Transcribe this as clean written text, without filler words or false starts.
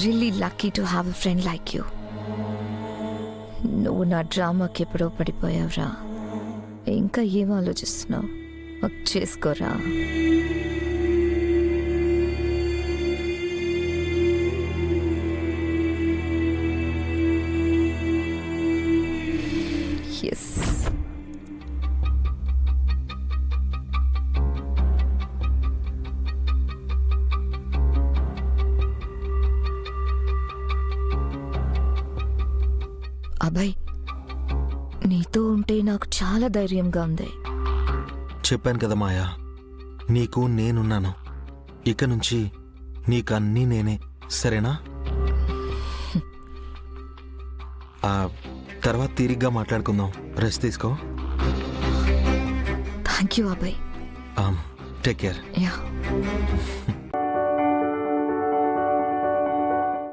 Really lucky to have a friend like you. నువ్వు నా డ్రామాకి ఎప్పుడో పడిపోయావురా. ఇంకా ఏం ఆలోచిస్తున్నావు? చేసుకోరా. ఎస్. అభయ్, నీతో ఉంటే నాకు చాలా ధైర్యంగా ఉంది. చెప్పాను కదా మాయా, నీకు నేనున్నాను. ఇక నుంచి నీకన్నీ నేనే, సరేనా? తర్వాత తీరిగ్గా మాట్లాడుకుందాం. రెస్ట్ తీసుకో. Thank you Abhay. Take care. Yeah.